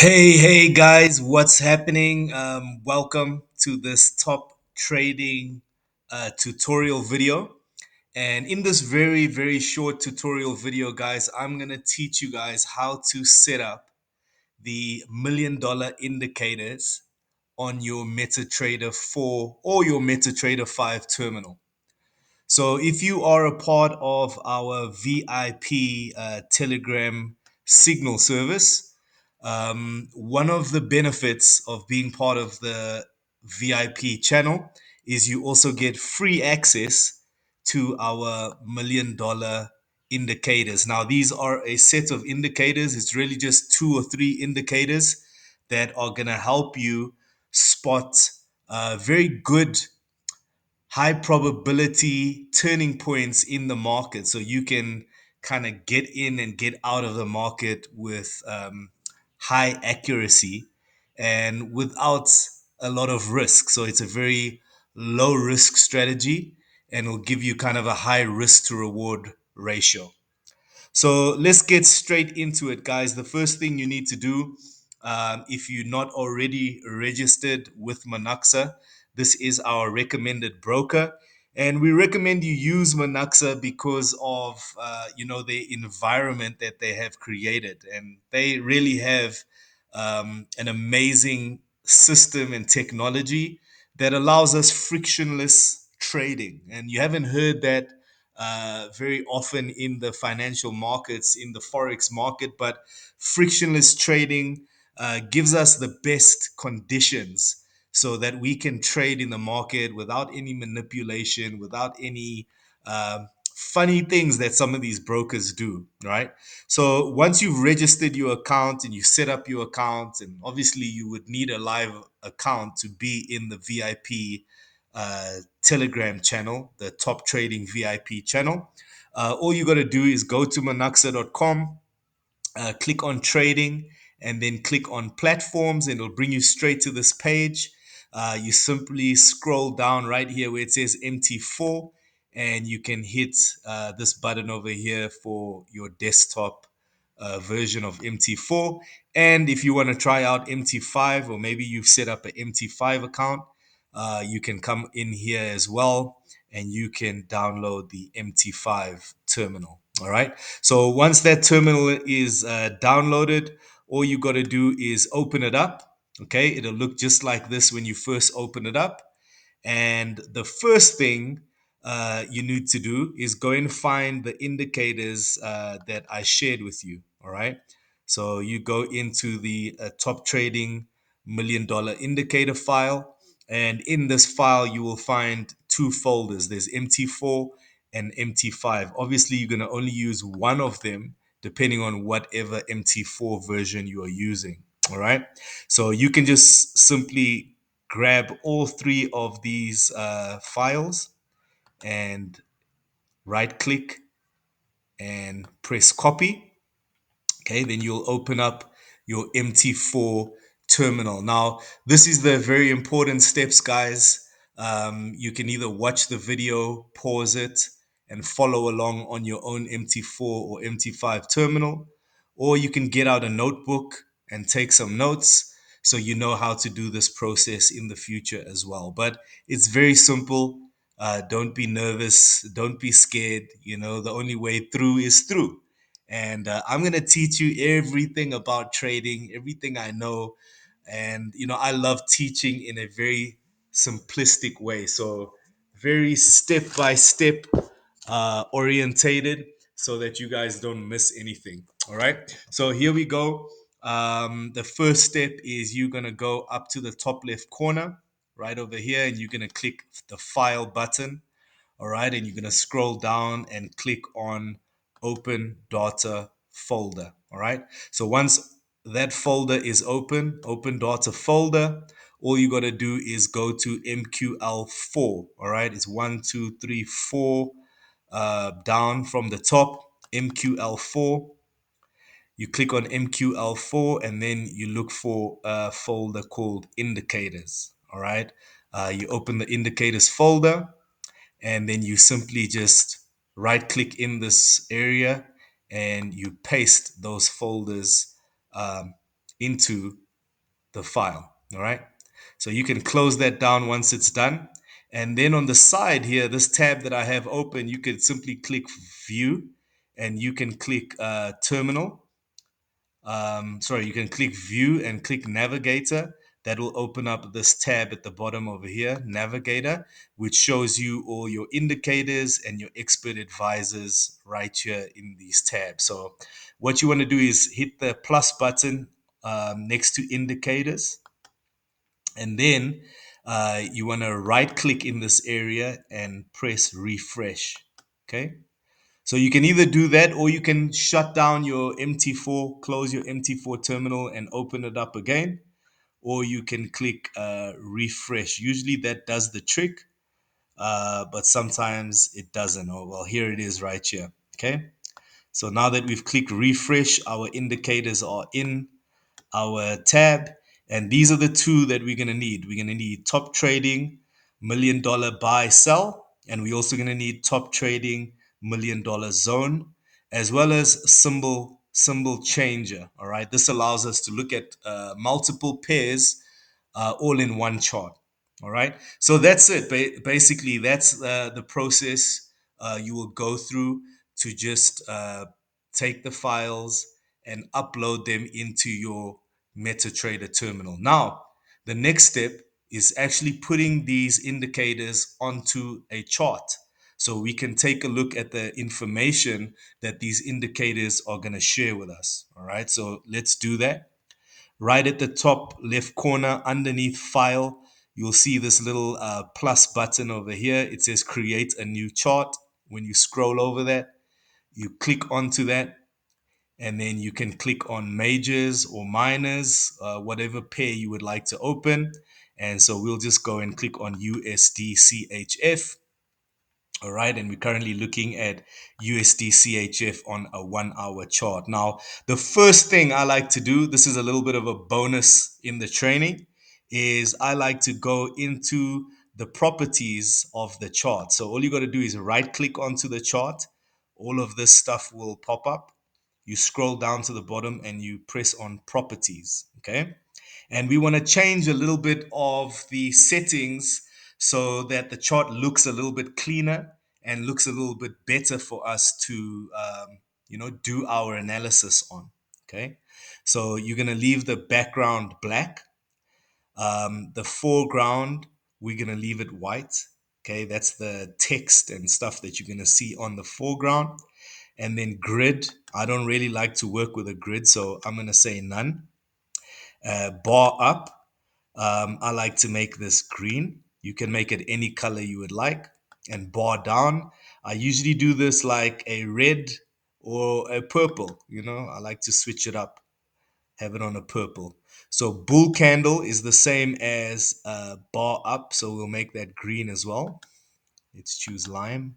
Hey guys, what's happening? Welcome to this top trading tutorial video. And in this very short tutorial video, guys, I'm going to teach you guys how to set up the $1 million indicators on your MetaTrader 4 or your MetaTrader 5 terminal. So if you are a part of our VIP Telegram signal service, one of the benefits of being part of the VIP channel is you also get free access to our $1 million indicators. Now, these are a set of indicators. It's really just two or three indicators that are going to help you spot very good high probability turning points in the market so you can kind of get in and get out of the market with high accuracy and without a lot of risk. So it's a very low risk strategy and will give you kind of a high risk to reward ratio. So let's get straight into it, guys. The first thing you need to do, if you're not already registered with Monaxa, this is our recommended broker, and we recommend you use Monaxa because of the environment that they have created, and they really have an amazing system and technology that allows us frictionless trading. And you haven't heard that very often in the financial markets, in the forex market, but frictionless trading gives us the best conditions so that we can trade in the market without any manipulation, without any funny things that some of these brokers do, right? So once you've registered your account and you set up your account, and obviously you would need a live account to be in the VIP Telegram channel, the top trading VIP channel. All you got to do is go to monaxa.com, click on trading, and then click on platforms, and it'll bring you straight to this page. You simply scroll down right here where it says MT4, and you can hit this button over here for your desktop version of MT4. And if you want to try out MT5, or maybe you've set up an MT5 account, you can come in here as well and you can download the MT5 terminal. All right. So once that terminal is downloaded, all you got to do is open it up. Okay. It'll look just like this when you first open it up. And the first thing you need to do is go and find the indicators that I shared with you. All right. So you go into the top trading $1 million indicator file. And in this file, you will find two folders. There's MT4 and MT5. Obviously, you're going to only use one of them depending on whatever MT4 version you are using. All right. So you can just simply grab all three of these files and right click and press copy. Okay, then you'll open up your MT4 terminal. Now, this is the very important steps, guys. You can either watch the video, pause it, and follow along on your own MT4 or MT5 terminal, or you can get out a notebook and take some notes so you know how to do this process in the future as well. But it's very simple. Don't be nervous. Don't be scared. The only way through is through. And I'm going to teach you everything about trading, everything I know. And, I love teaching in a very simplistic way. So, very step by step orientated so that you guys don't miss anything. All right. So, here we go. The first step is you're going to go up to the top left corner right over here, and you're going to click the file button. All right, and you're going to scroll down and click on open data folder. All right, so once that folder is open data folder, all you got to do is go to MQL4. All right, it's 1, 2, 3, 4 down from the top, MQL4. You click on MQL4 and then you look for a folder called indicators. All right, you open the indicators folder, and then you simply just right click in this area and you paste those folders into the file. All right. So you can close that down once it's done. And then on the side here, this tab that I have open, you can simply click view and you can click terminal. Sorry, you can click view and click navigator. That will open up this tab at the bottom over here, navigator, which shows you all your indicators and your expert advisors right here in these tabs. So what you want to do is hit the plus button next to indicators, and then you want to right click in this area and press refresh. Okay. So you can either do that or you can shut down your MT4, close your MT4 terminal and open it up again. Or you can click refresh. Usually that does the trick, but sometimes it doesn't. Oh, well, here it is right here. Okay. So now that we've clicked refresh, our indicators are in our tab. And these are the two that we're going to need. We're going to need top trading, $1 million buy sell. And we're also going to need top trading, $1 million zone, as well as symbol changer. All right. This allows us to look at multiple pairs all in one chart. All right. So that's it. Basically, that's the process you will go through to just take the files and upload them into your MetaTrader terminal. Now, the next step is actually putting these indicators onto a chart so we can take a look at the information that these indicators are going to share with us. All right. So let's do that. Right at the top left corner underneath file, you'll see this little plus button over here. It says create a new chart. When you scroll over that, you click onto that, and then you can click on majors or minors, whatever pair you would like to open. And so we'll just go and click on USD CHF. All right, and we're currently looking at USD CHF on a 1 hour chart. Now, the first thing I like to do, this is a little bit of a bonus in the training, is I like to go into the properties of the chart. So all you got to do is right click onto the chart. All of this stuff will pop up. You scroll down to the bottom and you press on properties. Okay. And we want to change a little bit of the settings so that the chart looks a little bit cleaner and looks a little bit better for us to do our analysis on. Okay. So you're going to leave the background black. The foreground, we're going to leave it white. Okay. That's the text and stuff that you're going to see on the foreground. And then grid, I don't really like to work with a grid, so I'm going to say none. Bar up, I like to make this green. You can make it any color you would like. And bar down, I usually do this like a red or a purple. I like to switch it up, have it on a purple. So bull candle is the same as bar up, so we'll make that green as well. Let's choose lime.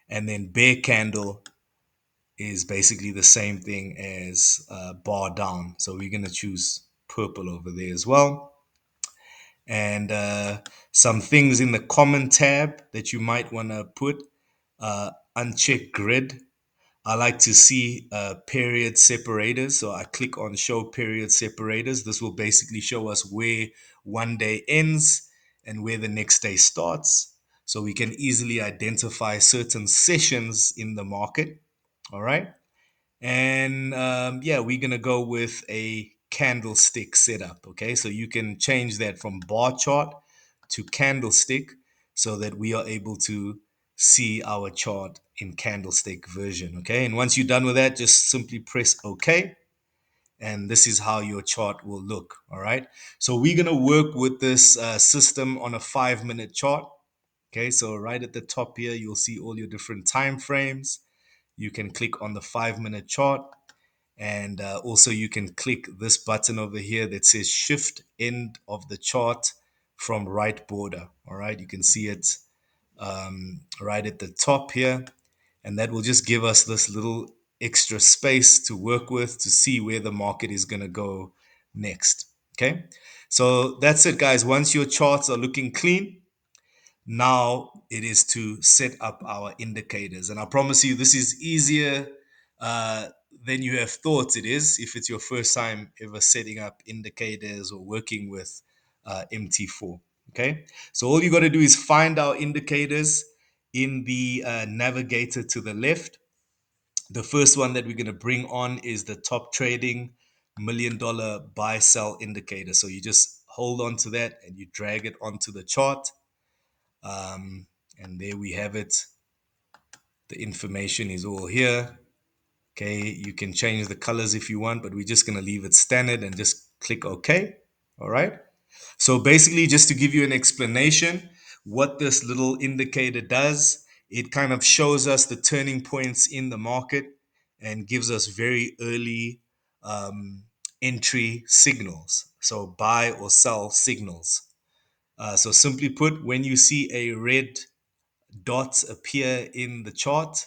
And then bear candle is basically the same thing as bar down. So we're going to choose purple over there as well. And some things in the common tab that you might want to put, uncheck grid. I like to see period separators. So I click on show period separators. This will basically show us where one day ends and where the next day starts. So we can easily identify certain sessions in the market. All right. And yeah, we're going to go with a candlestick setup. Okay. So you can change that from bar chart to candlestick so that we are able to see our chart in candlestick version. Okay. And once you're done with that, just simply press OK. And this is how your chart will look. All right. So we're going to work with this system on a 5-minute chart. Okay. So right at the top here, you'll see all your different time frames. You can click on the 5-minute chart. And also you can click this button over here that says shift end of the chart from right border. All right. You can see it right at the top here. And that will just give us this little extra space to work with to see where the market is going to go next. Okay. So that's it, guys. Once your charts are looking clean, now it is to set up our indicators. And I promise you, this is easier than you have thought it is if it's your first time ever setting up indicators or working with MT4. Okay, so all you got to do is find our indicators in the navigator to the left. The first one that we're going to bring on is the top trading $1 million buy sell indicator. So you just hold on to that and you drag it onto the chart. And there we have it. The information is all here. Okay, you can change the colors if you want, but we're just going to leave it standard and just click OK. All right. So basically, just to give you an explanation, what this little indicator does, it kind of shows us the turning points in the market and gives us very early um, entry signals. So buy or sell signals. So simply put, when you see a red dot appear in the chart,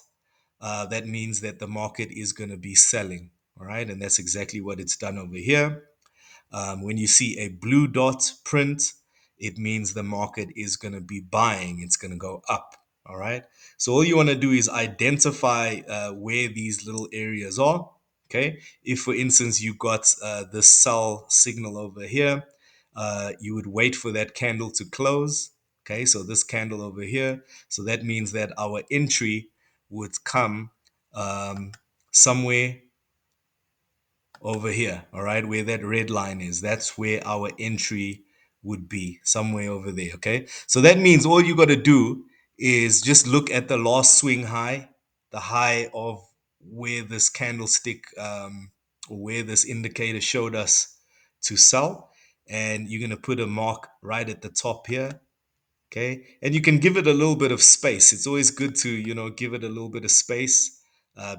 that means that the market is going to be selling. All right. And that's exactly what it's done over here. When you see a blue dot print, it means the market is going to be buying. It's going to go up. All right. So all you want to do is identify where these little areas are. Okay. If, for instance, you got the sell signal over here, you would wait for that candle to close. Okay. So this candle over here. So that means that our entry would come somewhere over here, all right, where that red line is. That's where our entry would be, somewhere over there, okay? So that means all you got to do is just look at the last swing high, the high of where this candlestick or where this indicator showed us to sell. And you're going to put a mark right at the top here. Okay. And you can give it a little bit of space. It's always good to, give it a little bit of space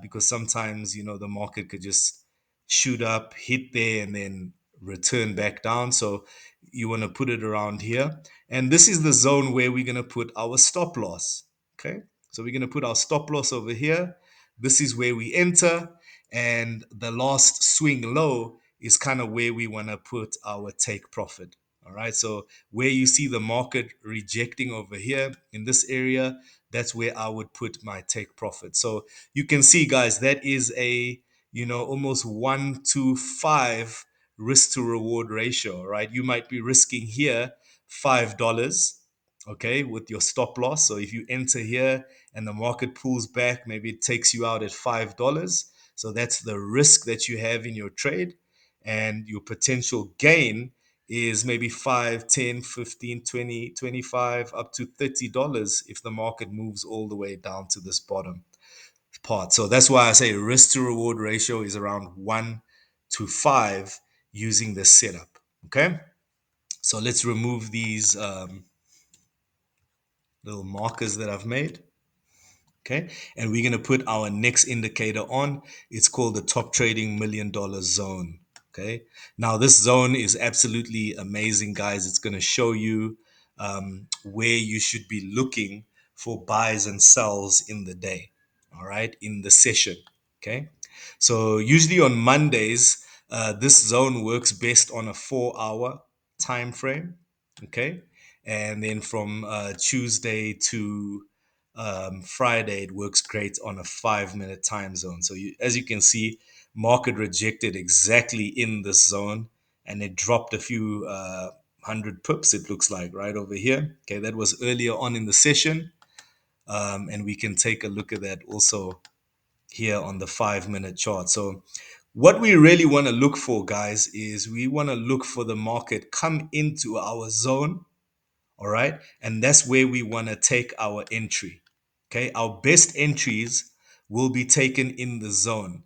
because sometimes, the market could just shoot up, hit there, and then return back down. So you want to put it around here. And this is the zone where we're going to put our stop loss. Okay. So we're going to put our stop loss over here. This is where we enter. And the last swing low is kind of where we want to put our take profit. All right. So where you see the market rejecting over here in this area, that's where I would put my take profit. So you can see, guys, that is a, almost 1 to 5 risk to reward ratio, right? You might be risking here $5, okay, with your stop loss. So if you enter here and the market pulls back, maybe it takes you out at $5. So that's the risk that you have in your trade, and your potential gain is maybe 5, 10, 15, 20, 25, up to $30 if the market moves all the way down to this bottom part. So that's why I say risk to reward ratio is around 1 to 5 using this setup. Okay. So let's remove these little markers that I've made. Okay. And we're going to put our next indicator on. It's called the top trading $1 million zone. Okay. Now, this zone is absolutely amazing, guys. It's going to show you where you should be looking for buys and sells in the day. All right. In the session. Okay. So, usually on Mondays, this zone works best on a 4 hour time frame. Okay. And then from Tuesday to Friday, it works great on a 5 minute time zone. So as you can see, market rejected exactly in this zone, and it dropped a few 100 pips. It looks like right over here. Okay, that was earlier on in the session, and we can take a look at that also here on the 5 minute chart. So what we really want to look for, guys, is we want to look for the market come into our zone. All right. And that's where we want to take our entry. Okay. Our best entries will be taken in the zone.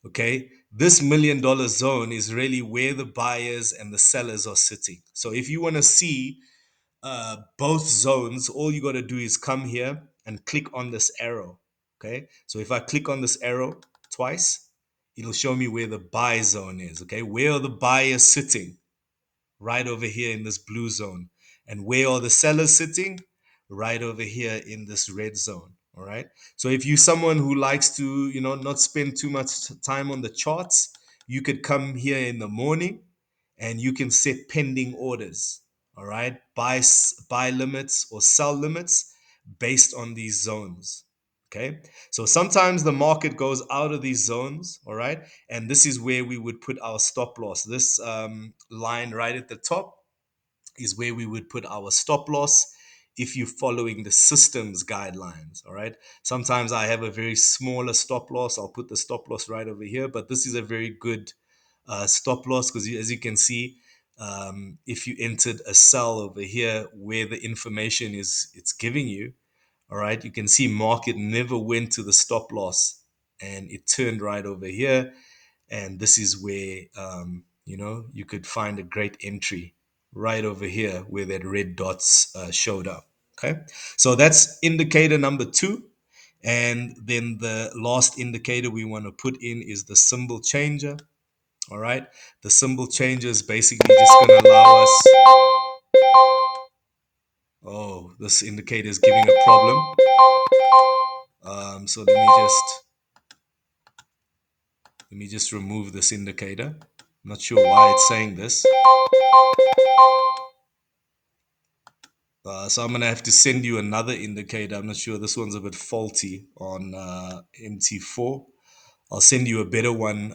Okay. This $1 million zone is really where the buyers and the sellers are sitting. So if you want to see both zones, all you got to do is come here and click on this arrow. Okay. So if I click on this arrow twice, it'll show me where the buy zone is. Okay. Where are the buyers sitting? Right over here in this blue zone. And where are the sellers sitting? Right over here in this red zone. All right. So if you're someone who likes to, not spend too much time on the charts, you could come here in the morning and you can set pending orders. All right. Buy limits or sell limits based on these zones. Okay. So sometimes the market goes out of these zones. All right. And this is where we would put our stop loss. This line right at the top is where we would put our stop loss if you're following the system's guidelines. All right. Sometimes I have a very smaller stop loss. I'll put the stop loss right over here, but this is a very good stop loss because as you can see, if you entered a cell over here where the information is it's giving you, all right, you can see market never went to the stop loss and it turned right over here. And this is where, you could find a great entry right over here where that red dots showed up. Okay. So that's indicator number two. And then the last indicator we want to put in is the symbol changer. All right. The symbol changer is basically just going to allow us. Oh, this indicator is giving a problem. So let me just remove this indicator. I'm not sure why it's saying this. So I'm gonna have to send you another indicator. I'm not sure. This one's a bit faulty on MT4. I'll send you a better one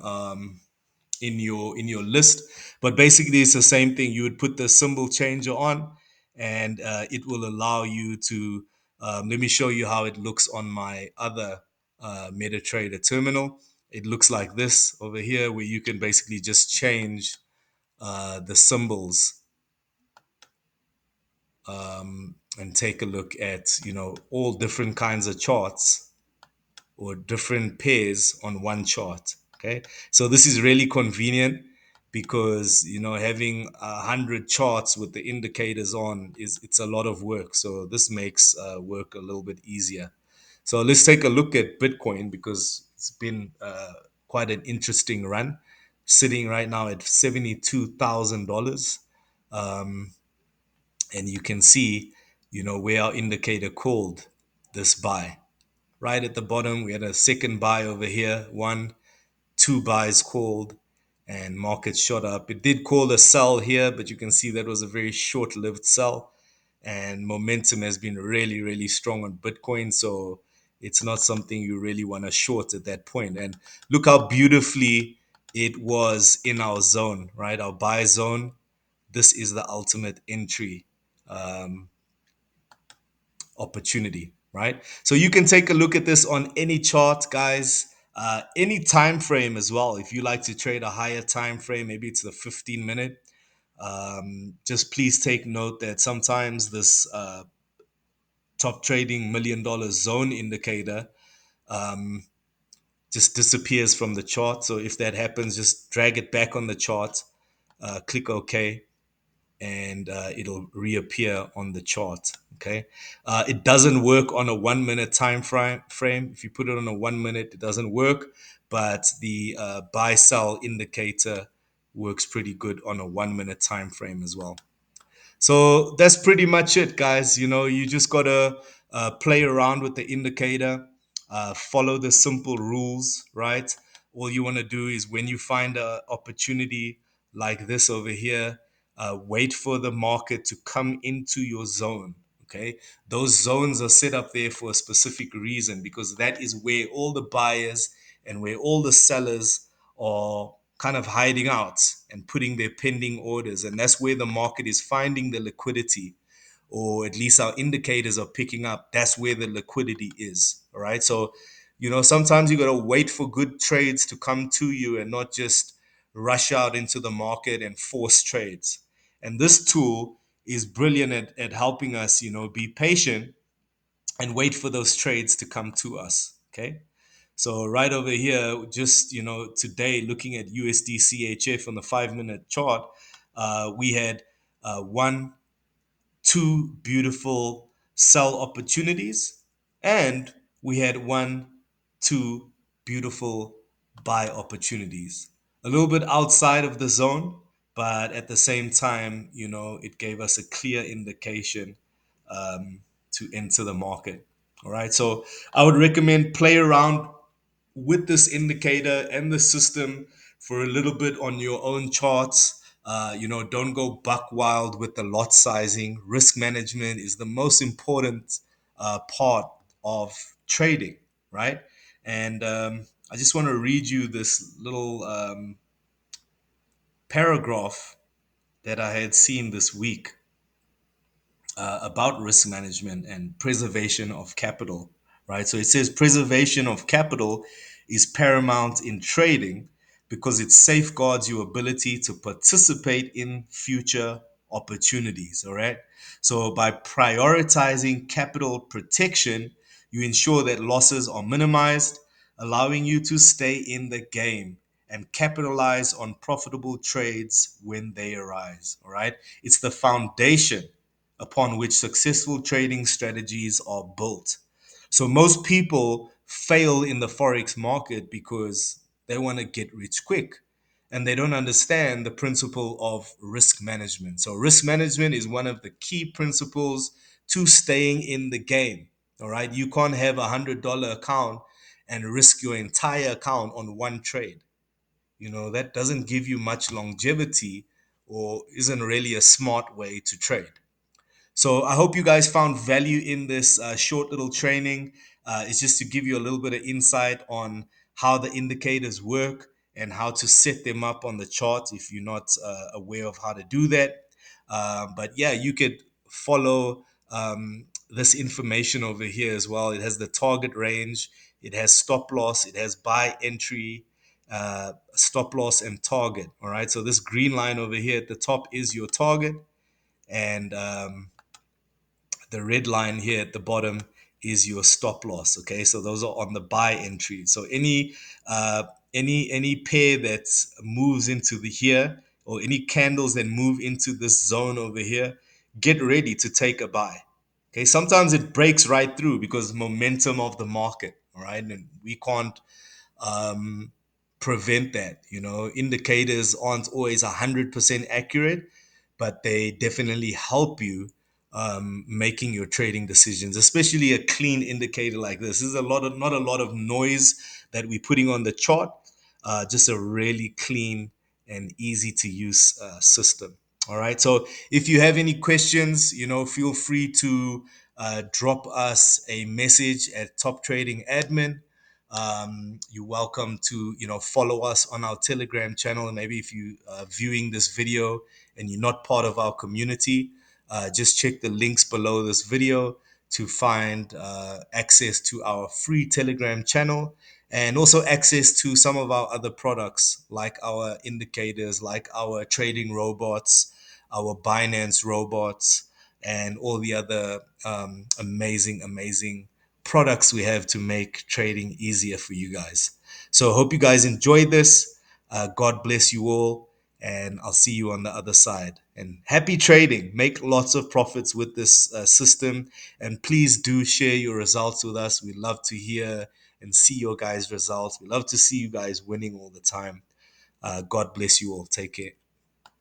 in your list. But basically, it's the same thing. You would put the symbol changer on, and it will allow you to. Let me show you how it looks on my other MetaTrader terminal. It looks like this over here, where you can basically just change the symbols and take a look at all different kinds of charts or different pairs on one chart. Okay, so this is really convenient because having 100 charts with the indicators on is it's a lot of work. So this makes work a little bit easier. So let's take a look at Bitcoin because it's been quite an interesting run, sitting right now at $72,000. Um, and you can see, where our indicator called this buy. Right at the bottom, we had a second buy over here, one, two buys called, and market shot up. It did call a sell here, but you can see that was a very short-lived sell, and momentum has been really, really strong on Bitcoin. So it's not something you really want to short at that point. And look how beautifully it was in our zone, right? Our buy zone. This is the ultimate entry um, opportunity, right? So you can take a look at this on any chart, guys, any time frame as well. If you like to trade a higher time frame, maybe it's the 15-minute. Just please take note that sometimes this top trading $1 million zone indicator um, just disappears from the chart. So if that happens, just drag it back on the chart, click OK, and it'll reappear on the chart. Okay, it doesn't work on a 1 minute time frame. If you put it on a 1 minute, it doesn't work. But the buy sell indicator works pretty good on a 1 minute time frame as well. So that's pretty much it, guys. You just gotta play around with the indicator, follow the simple rules, right? All you want to do is when you find an opportunity like this over here, wait for the market to come into your zone. Okay, those zones are set up there for a specific reason because that is where all the buyers and where all the sellers are kind of hiding out and putting their pending orders. And that's where the market is finding the liquidity, or at least our indicators are picking up. That's where the liquidity is. All right. So, sometimes you got to wait for good trades to come to you and not just rush out into the market and force trades. And this tool is brilliant at helping us, be patient and wait for those trades to come to us. Okay. So right over here, just today, looking at USD CHF on the 5 minute chart, we had one, two beautiful sell opportunities, and we had one, two beautiful buy opportunities. A little bit outside of the zone, but at the same time, it gave us a clear indication to enter the market. All right, so I would recommend play around with this indicator and the system for a little bit on your own charts. Don't go buck wild with the lot sizing. Risk management is the most important part of trading. right? And I just want to read you this little paragraph that I had seen this week about risk management and preservation of capital, right? So it says preservation of capital is paramount in trading because it safeguards your ability to participate in future opportunities, all right? So by prioritizing capital protection, you ensure that losses are minimized, allowing you to stay in the game and capitalize on profitable trades when they arise, all right? It's the foundation upon which successful trading strategies are built. So most people fail in the forex market because they want to get rich quick and they don't understand the principle of risk management. So risk management is one of the key principles to staying in the game. All right, you can't have $100 account and risk your entire account on one trade. That doesn't give you much longevity or isn't really a smart way to trade. So I hope you guys found value in this short little training. It's just to give you a little bit of insight on how the indicators work and how to set them up on the chart if you're not aware of how to do that. But yeah, you could follow this information over here as well. It has the target range, it has stop loss, it has buy entry, stop loss, and target. All right. So this green line over here at the top is your target. And the red line here at the bottom is your stop loss. Okay, so those are on the buy entry. So uh, any pair that moves into the here, or any candles that move into this zone over here, get ready to take a buy. Okay, sometimes it breaks right through because momentum of the market. All right, and we can't um, prevent that. Indicators aren't always 100% accurate, but they definitely help you making your trading decisions, especially a clean indicator like this. This is not a lot of noise that we're putting on the chart, just a really clean and easy to use system. All right. So if you have any questions, feel free to drop us a message at Top Trading Admin. You're welcome to follow us on our Telegram channel. And maybe if you are viewing this video and you're not part of our community, just check the links below this video to find access to our free Telegram channel and also access to some of our other products like our indicators, like our trading robots, our Binance robots, and all the other amazing products we have to make trading easier for you guys. So I hope you guys enjoyed this. God bless you all, and I'll see you on the other side. And happy trading. Make lots of profits with this system. And please do share your results with us. We love to hear and see your guys' results. We love to see you guys winning all the time. God bless you all. Take care.